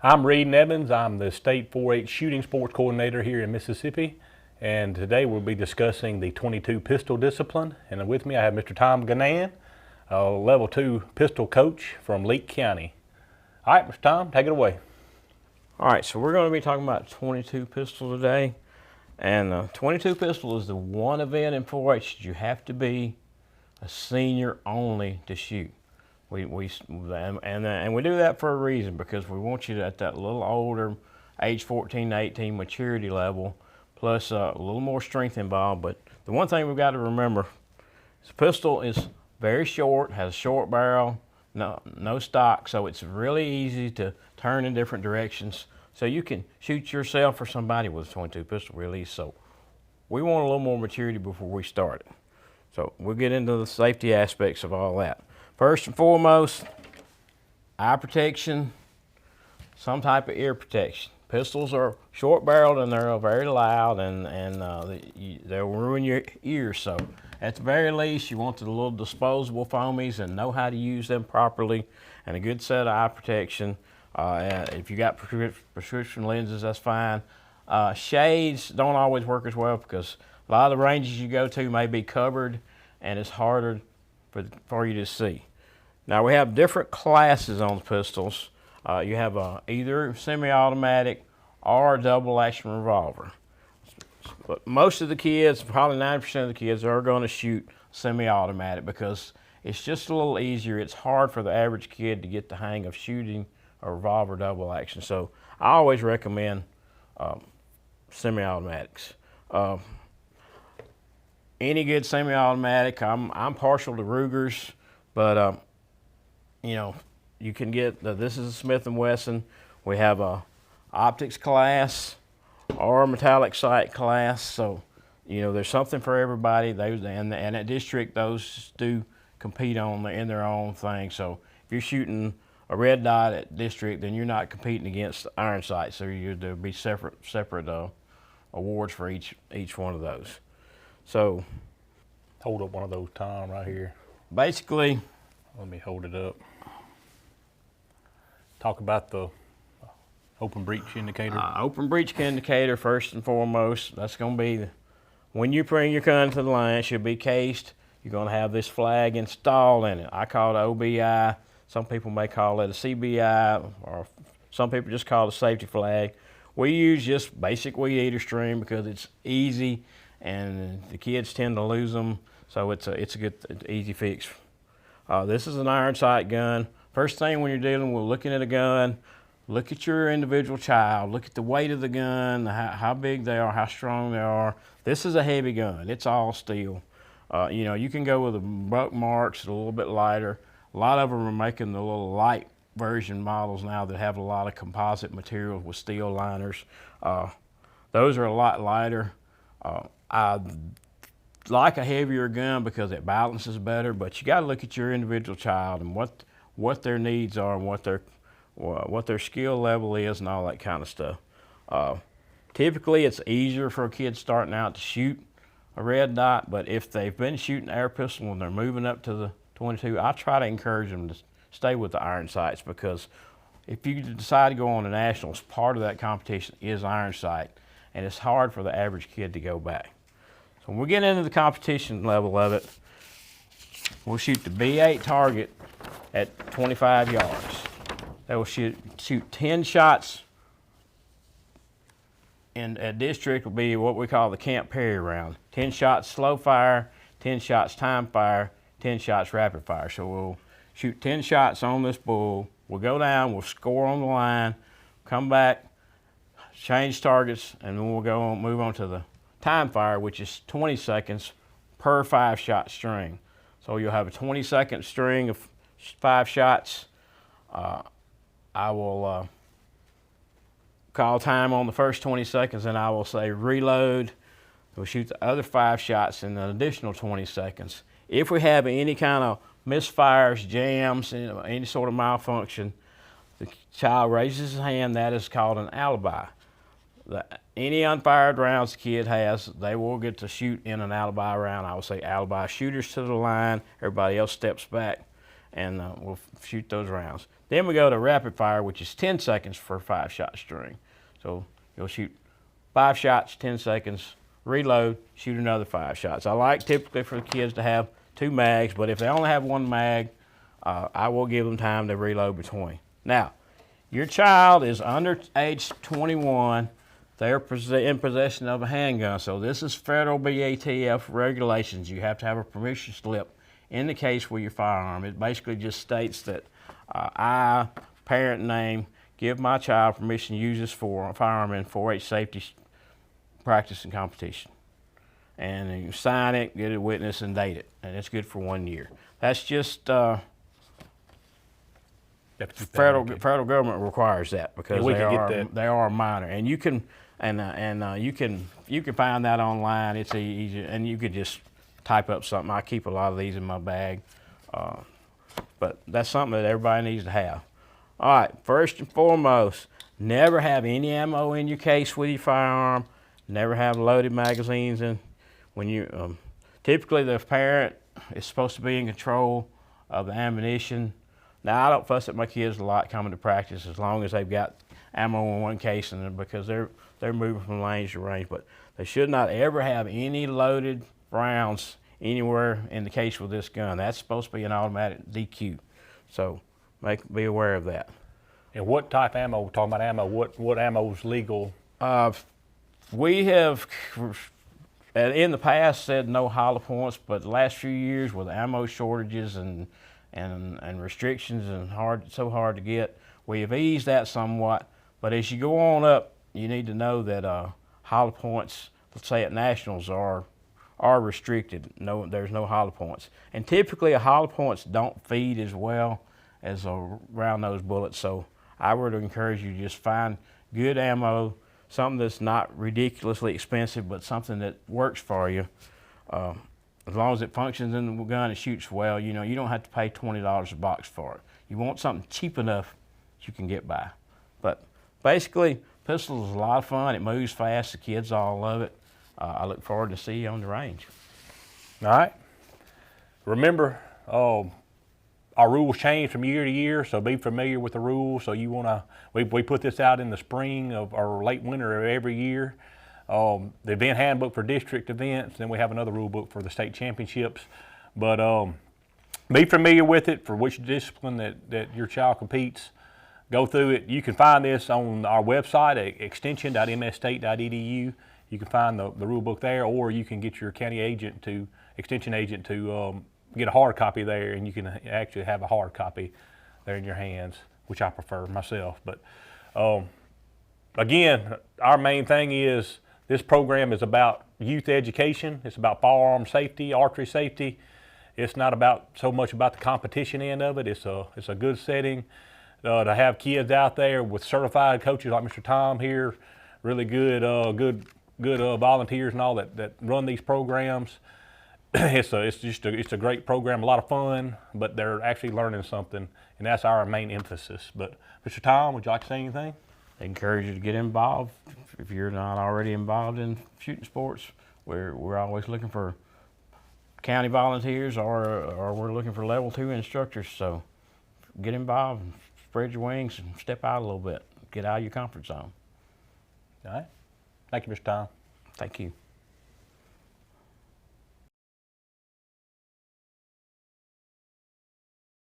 I'm Reed Evans. I'm the State 4-H Shooting Sports Coordinator here in Mississippi, and today we'll be discussing the .22 pistol discipline. And with me I have Mr. Tom Gannan, a Level 2 pistol coach from Leake County. All right, Mr. Tom, take it away. All right, so we're going to be talking about .22 pistol today, and .22 pistol is the one event in 4-H that you have to be a senior only to shoot. And we do that for a reason, because we want you at that little older, age 14 to 18 maturity level, plus a little more strength involved. But the one thing we've got to remember is the pistol is very short, has a short barrel, no stock, so it's really easy to turn in different directions. So you can shoot yourself or somebody with a .22 pistol really easy. So we want a little more maturity before we start it. So we'll get into the safety aspects of all that. First and foremost, eye protection, some type of ear protection. Pistols are short barreled and they're very loud, and they'll ruin your ears. So at the very least, you want the little disposable foamies and know how to use them properly, and a good set of eye protection. If you got prescription lenses, that's fine. Shades don't always work as well, because a lot of the ranges you go to may be covered and it's harder for you to see. Now we have different classes on the pistols. You have either semi-automatic or a double action revolver. But most of the kids, probably 90% of the kids, are going to shoot semi-automatic because it's just a little easier. It's hard for the average kid to get the hang of shooting a revolver double action. So I always recommend semi-automatics. Any good semi-automatic. I'm partial to Rugers, but you know, you can get this is a Smith & Wesson. We have a optics class or a metallic sight class. So you know, there's something for everybody. And at district, those do compete in their own thing. So if you're shooting a red dot at district, then you're not competing against iron sights. So there'll be separate awards for each one of those. So, Hold up one of those, Tom, right here. Basically, let me hold it up. Talk about the open breech indicator. Open breech indicator, first and foremost. That's going to be when you bring your gun to the line, it should be cased. You're going to have this flag installed in it. I call it OBI. Some people may call it a CBI, or some people just call it a safety flag. We use just basic weed eater string because it's easy, and the kids tend to lose them, so it's a good, easy fix. This is an iron sight gun. First thing when you're dealing with looking at a gun, look at your individual child. Look at the weight of the gun, how big they are, how strong they are. This is a heavy gun. It's all steel. You know, you can go with the Buck Marks, a little bit lighter. A lot of them are making the little light version models now that have a lot of composite materials with steel liners. Those are a lot lighter. I like a heavier gun because it balances better, but you got to look at your individual child and what their needs are and what their skill level is and all that kind of stuff. Typically, it's easier for a kid starting out to shoot a red dot, but if they've been shooting air pistol and they're moving up to the .22, I try to encourage them to stay with the iron sights, because if you decide to go on the nationals, part of that competition is iron sight, and it's hard for the average kid to go back. So when we get into the competition level of it, we'll shoot the B8 target at 25 yards. They will shoot 10 shots, and at district will be what we call the Camp Perry round. 10 shots slow fire, 10 shots time fire, 10 shots rapid fire. So we'll shoot 10 shots on this bull. We'll go down, we'll score on the line, come back, change targets, and then we'll move on to the time fire, which is 20 seconds per 5-shot string. So you'll have a 20-second string of 5 shots. I will call time on the first 20 seconds, and I will say reload. We'll shoot the other 5 shots in an additional 20 seconds. If we have any kind of misfires, jams, any sort of malfunction, the child raises his hand. That is called an alibi. Any unfired rounds the kid has, they will get to shoot in an alibi round. I will say alibi shooters to the line. Everybody else steps back, and we'll shoot those rounds. Then we go to rapid fire, which is 10 seconds for a 5-shot string. So you'll shoot 5 shots, 10 seconds, reload, shoot another 5 shots. I like typically for the kids to have 2 mags, but if they only have 1 mag, I will give them time to reload between. Now, your child is under age 21. They're in possession of a handgun. So this is federal BATF regulations. You have to have a permission slip in the case with your firearm. It basically just states that I, parent name, give my child permission to use this firearm in 4-H safety practice and competition. And then you sign it, get a witness, and date it. And it's good for 1 year. That's just federal government requires that because they are minor, and you can you can find that online. It's easy, and you could just type up something. I keep a lot of these in my bag, but that's something that everybody needs to have. All right, first and foremost, never have any ammo in your case with your firearm. Never have loaded magazines in. When you typically the parent is supposed to be in control of the ammunition. Now I don't fuss at my kids a lot coming to practice as long as they've got ammo in one case, and because they're moving from range to range. But they should not ever have any loaded rounds anywhere in the case with this gun. That's supposed to be an automatic DQ. So be aware of that. And what type of ammo? We're talking about ammo. What ammo is legal? We have in the past said no hollow points, but the last few years with ammo shortages and restrictions and so hard to get, we have eased that somewhat. But as you go on up, you need to know that hollow points, let's say at nationals, are restricted. No, there's no hollow points, and typically a hollow points don't feed as well as a round nose bullet. So I would encourage you to just find good ammo, something that's not ridiculously expensive, but something that works for you. As long as it functions in the gun and shoots well, you don't have to pay $20 a box for it. You want something cheap enough that you can get by. But basically, pistol is a lot of fun. It moves fast. The kids all love it. I look forward to see you on the range. All right. Remember, our rules change from year to year, so be familiar with the rules. So we put this out in the spring or late winter of every year. The event handbook for district events, then we have another rule book for the state championships. But be familiar with it for which discipline that your child competes. Go through it. You can find this on our website at extension.msstate.edu. You can find the rule book there, or you can get your county extension agent to get a hard copy there, and you can actually have a hard copy there in your hands, which I prefer myself. But again, our main thing is this program is about youth education. It's about firearm safety, archery safety. It's not so much about the competition end of it. It's a good setting to have kids out there with certified coaches like Mr. Tom here, really good volunteers and all that run these programs. It's a great program, a lot of fun, but they're actually learning something, and that's our main emphasis. But Mr. Tom, would you like to say anything? I encourage you to get involved if you're not already involved in shooting sports. We're always looking for county volunteers, or we're looking for level 2 instructors. So get involved, and spread your wings, and step out a little bit. Get out of your comfort zone. All right. Thank you, Mr. Tom. Thank you.